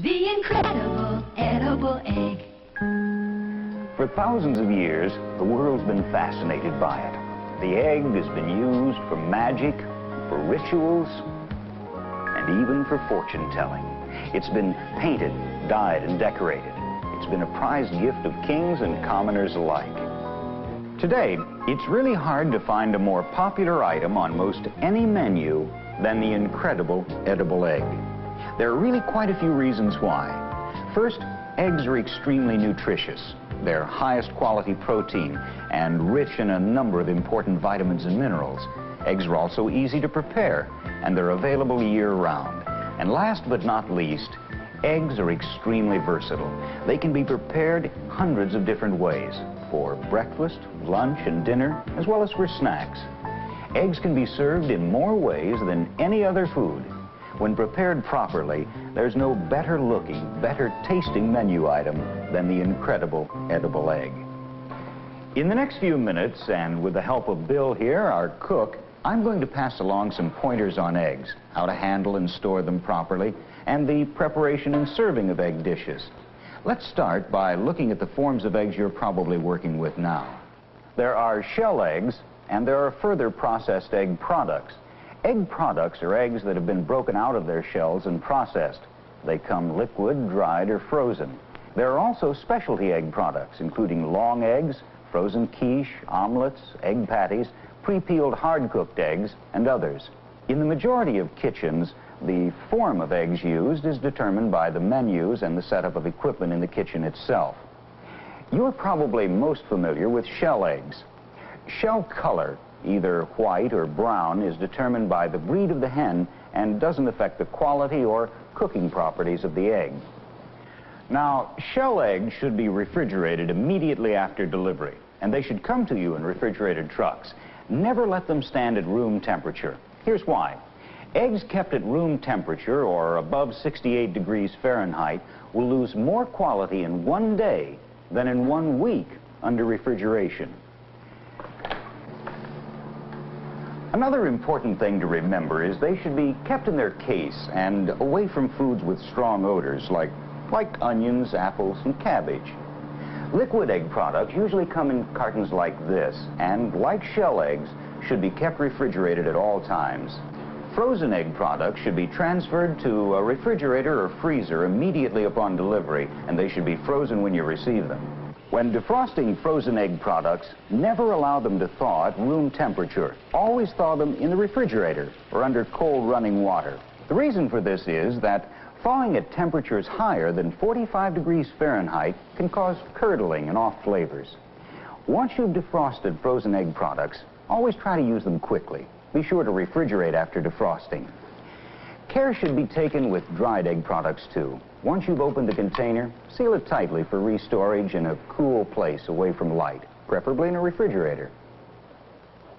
The incredible edible egg. For thousands of years, the world's been fascinated by it. The egg has been used for magic, for rituals, and even for fortune-telling. It's been painted, dyed, and decorated. It's been a prized gift of kings and commoners alike. Today, it's really hard to find a more popular item on most any menu than the incredible edible egg. There are really quite a few reasons why. First, eggs are extremely nutritious. They're highest quality protein and rich in a number of important vitamins and minerals. Eggs are also easy to prepare, and they're available year-round. And last but not least, eggs are extremely versatile. They can be prepared hundreds of different ways, for breakfast, lunch, and dinner, as well as for snacks. Eggs can be served in more ways than any other food. When prepared properly, there's no better looking, better tasting menu item than the incredible edible egg. In the next few minutes, and with the help of Bill here, our cook, I'm going to pass along some pointers on eggs, how to handle and store them properly, and the preparation and serving of egg dishes. Let's start by looking at the forms of eggs you're probably working with now. There are shell eggs, and there are further processed egg products. Egg products are eggs that have been broken out of their shells and processed. They come liquid, dried, or frozen. There are also specialty egg products, including long eggs, frozen quiche, omelets, egg patties, pre-peeled hard-cooked eggs, and others. In the majority of kitchens, the form of eggs used is determined by the menus and the setup of equipment in the kitchen itself. You're probably most familiar with shell eggs. Shell color, either white or brown, is determined by the breed of the hen and doesn't affect the quality or cooking properties of the egg. Now, shell eggs should be refrigerated immediately after delivery, and they should come to you in refrigerated trucks. Never let them stand at room temperature. Here's why. Eggs kept at room temperature, or above 68 degrees Fahrenheit, will lose more quality in one day than in 1 week under refrigeration. Another important thing to remember is they should be kept in their case and away from foods with strong odors like onions, apples, and cabbage. Liquid egg products usually come in cartons like this, and like shell eggs, should be kept refrigerated at all times. Frozen egg products should be transferred to a refrigerator or freezer immediately upon delivery, and they should be frozen when you receive them. When defrosting frozen egg products, never allow them to thaw at room temperature. Always thaw them in the refrigerator or under cold running water. The reason for this is that thawing at temperatures higher than 45 degrees Fahrenheit can cause curdling and off flavors. Once you've defrosted frozen egg products, always try to use them quickly. Be sure to refrigerate after defrosting. Care should be taken with dried egg products too. Once you've opened the container, seal it tightly for restorage in a cool place away from light, preferably in a refrigerator.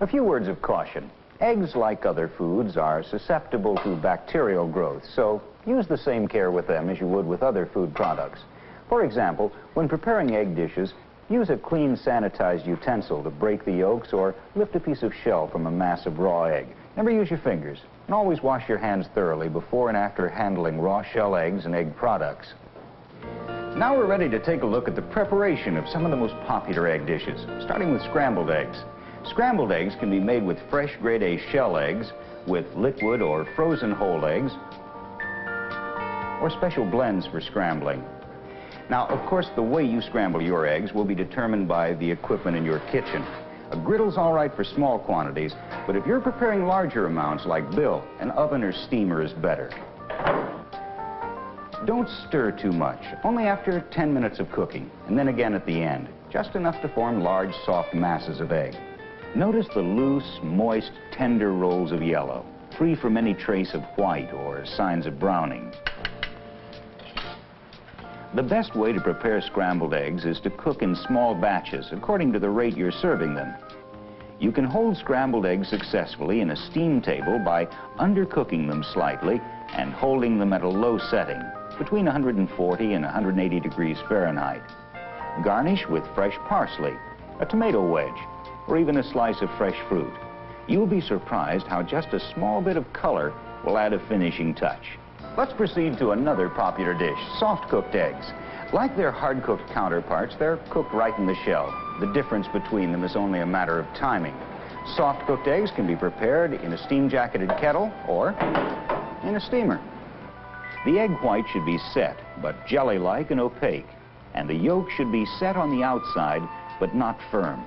A few words of caution. Eggs, like other foods, are susceptible to bacterial growth, so use the same care with them as you would with other food products. For example, when preparing egg dishes, use a clean, sanitized utensil to break the yolks or lift a piece of shell from a mass of raw egg. Never use your fingers, and always wash your hands thoroughly before and after handling raw shell eggs and egg products. Now we're ready to take a look at the preparation of some of the most popular egg dishes, starting with scrambled eggs. Scrambled eggs can be made with fresh grade A shell eggs, with liquid or frozen whole eggs, or special blends for scrambling. Now, of course, the way you scramble your eggs will be determined by the equipment in your kitchen. A griddle's all right for small quantities, but if you're preparing larger amounts like Bill, an oven or steamer is better. Don't stir too much, only after 10 minutes of cooking, and then again at the end, just enough to form large, soft masses of egg. Notice the loose, moist, tender rolls of yellow, free from any trace of white or signs of browning. The best way to prepare scrambled eggs is to cook in small batches according to the rate you're serving them. You can hold scrambled eggs successfully in a steam table by undercooking them slightly and holding them at a low setting, between 140 and 180 degrees Fahrenheit. Garnish with fresh parsley, a tomato wedge, or even a slice of fresh fruit. You'll be surprised how just a small bit of color will add a finishing touch. Let's proceed to another popular dish, soft-cooked eggs. Like their hard-cooked counterparts, they're cooked right in the shell. The difference between them is only a matter of timing. Soft-cooked eggs can be prepared in a steam-jacketed kettle or in a steamer. The egg white should be set, but jelly-like and opaque, and the yolk should be set on the outside, but not firm.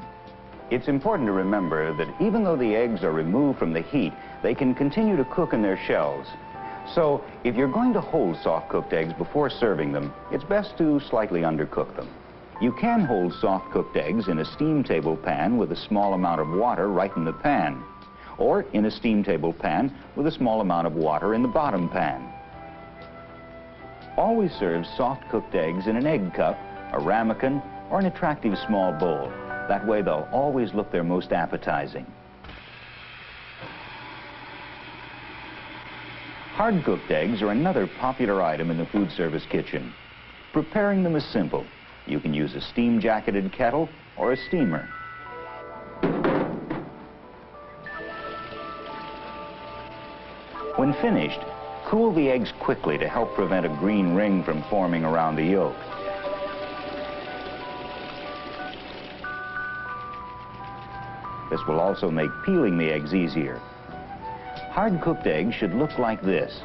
It's important to remember that even though the eggs are removed from the heat, they can continue to cook in their shells. So, if you're going to hold soft-cooked eggs before serving them, it's best to slightly undercook them. You can hold soft-cooked eggs in a steam table pan with a small amount of water right in the pan, or in a steam table pan with a small amount of water in the bottom pan. Always serve soft-cooked eggs in an egg cup, a ramekin, or an attractive small bowl. That way they'll always look their most appetizing. Hard-cooked eggs are another popular item in the food service kitchen. Preparing them is simple. You can use a steam-jacketed kettle or a steamer. When finished, cool the eggs quickly to help prevent a green ring from forming around the yolk. This will also make peeling the eggs easier. Hard-cooked eggs should look like this.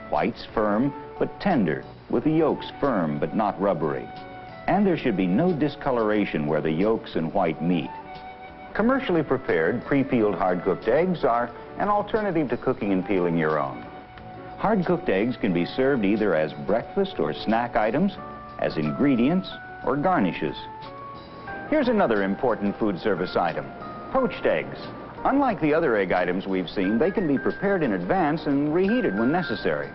Whites firm but tender, with the yolks firm but not rubbery. And there should be no discoloration where the yolks and white meet. Commercially prepared, pre-peeled hard-cooked eggs are an alternative to cooking and peeling your own. Hard-cooked eggs can be served either as breakfast or snack items, as ingredients, or garnishes. Here's another important food service item, poached eggs. Unlike the other egg items we've seen, they can be prepared in advance and reheated when necessary.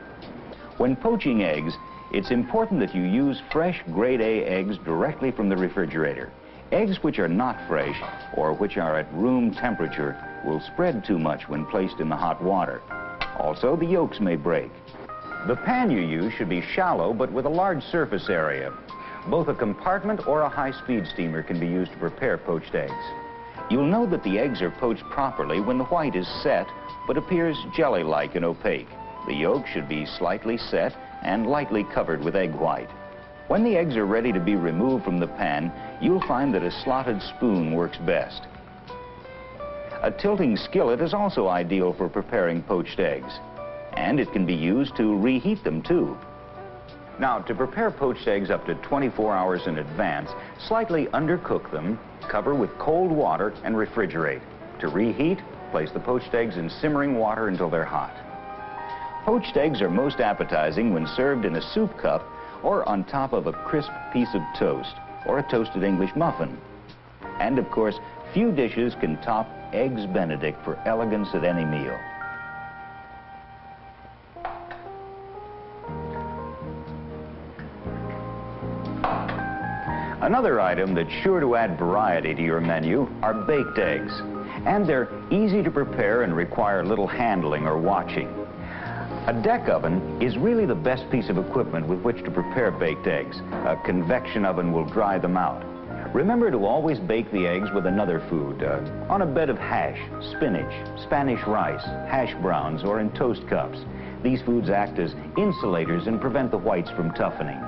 When poaching eggs, it's important that you use fresh grade A eggs directly from the refrigerator. Eggs which are not fresh or which are at room temperature will spread too much when placed in the hot water. Also, the yolks may break. The pan you use should be shallow but with a large surface area. Both a compartment or a high-speed steamer can be used to prepare poached eggs. You'll know that the eggs are poached properly when the white is set but appears jelly-like and opaque. The yolk should be slightly set and lightly covered with egg white. When the eggs are ready to be removed from the pan, you'll find that a slotted spoon works best. A tilting skillet is also ideal for preparing poached eggs, and it can be used to reheat them too. Now, to prepare poached eggs up to 24 hours in advance, slightly undercook them, cover with cold water, and refrigerate. To reheat, place the poached eggs in simmering water until they're hot. Poached eggs are most appetizing when served in a soup cup or on top of a crisp piece of toast or a toasted English muffin. And of course, few dishes can top Eggs Benedict for elegance at any meal. Another item that's sure to add variety to your menu are baked eggs. And they're easy to prepare and require little handling or watching. A deck oven is really the best piece of equipment with which to prepare baked eggs. A convection oven will dry them out. Remember to always bake the eggs with another food, on a bed of hash, spinach, Spanish rice, hash browns, or in toast cups. These foods act as insulators and prevent the whites from toughening.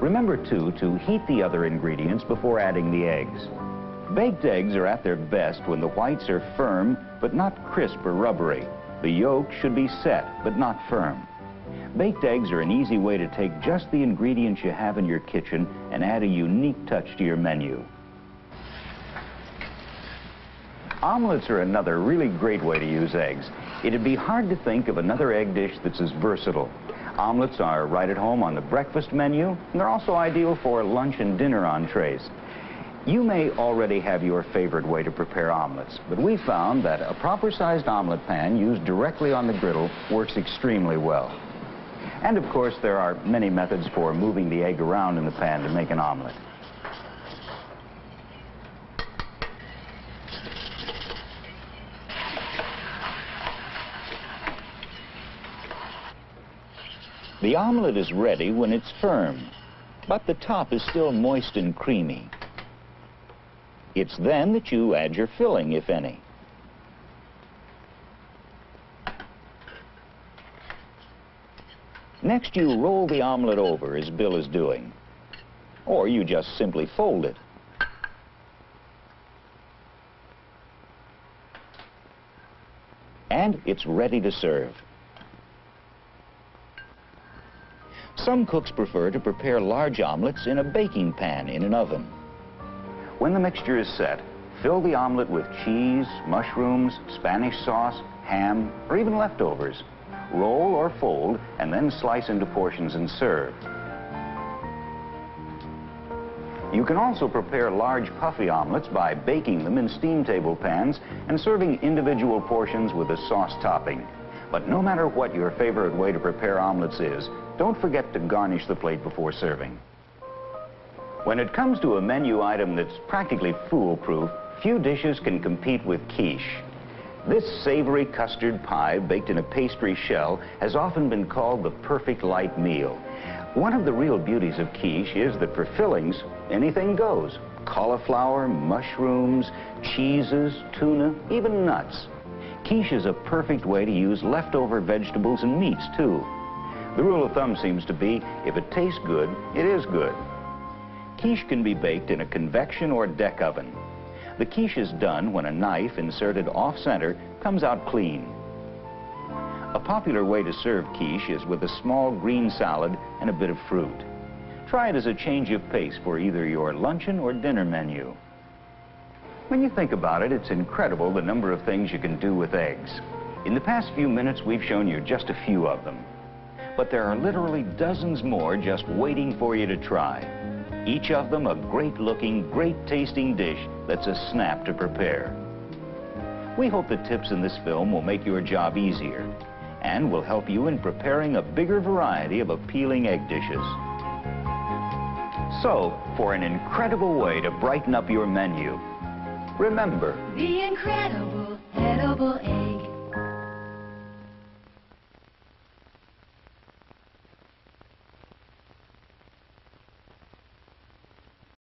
Remember, too, to heat the other ingredients before adding the eggs. Baked eggs are at their best when the whites are firm, but not crisp or rubbery. The yolk should be set, but not firm. Baked eggs are an easy way to take just the ingredients you have in your kitchen and add a unique touch to your menu. Omelets are another really great way to use eggs. It'd be hard to think of another egg dish that's as versatile. Omelets are right at home on the breakfast menu, and they're also ideal for lunch and dinner entrees. You may already have your favorite way to prepare omelets, but we found that a proper-sized omelet pan used directly on the griddle works extremely well. And of course, there are many methods for moving the egg around in the pan to make an omelet. The omelet is ready when it's firm, but the top is still moist and creamy. It's then that you add your filling, if any. Next, you roll the omelet over as Bill is doing. Or you just simply fold it. And it's ready to serve. Some cooks prefer to prepare large omelets in a baking pan in an oven. When the mixture is set, fill the omelet with cheese, mushrooms, Spanish sauce, ham, or even leftovers. Roll or fold, and then slice into portions and serve. You can also prepare large puffy omelets by baking them in steam table pans and serving individual portions with a sauce topping. But no matter what your favorite way to prepare omelets is, don't forget to garnish the plate before serving. When it comes to a menu item that's practically foolproof, few dishes can compete with quiche. This savory custard pie baked in a pastry shell has often been called the perfect light meal. One of the real beauties of quiche is that for fillings, anything goes. Cauliflower, mushrooms, cheeses, tuna, even nuts. Quiche is a perfect way to use leftover vegetables and meats, too. The rule of thumb seems to be, if it tastes good, it is good. Quiche can be baked in a convection or deck oven. The quiche is done when a knife inserted off-center comes out clean. A popular way to serve quiche is with a small green salad and a bit of fruit. Try it as a change of pace for either your luncheon or dinner menu. When you think about it, it's incredible the number of things you can do with eggs. In the past few minutes, we've shown you just a few of them. But there are literally dozens more just waiting for you to try. Each of them a great-looking, great-tasting dish that's a snap to prepare. We hope the tips in this film will make your job easier and will help you in preparing a bigger variety of appealing egg dishes. So, for an incredible way to brighten up your menu, remember, The incredible edible egg.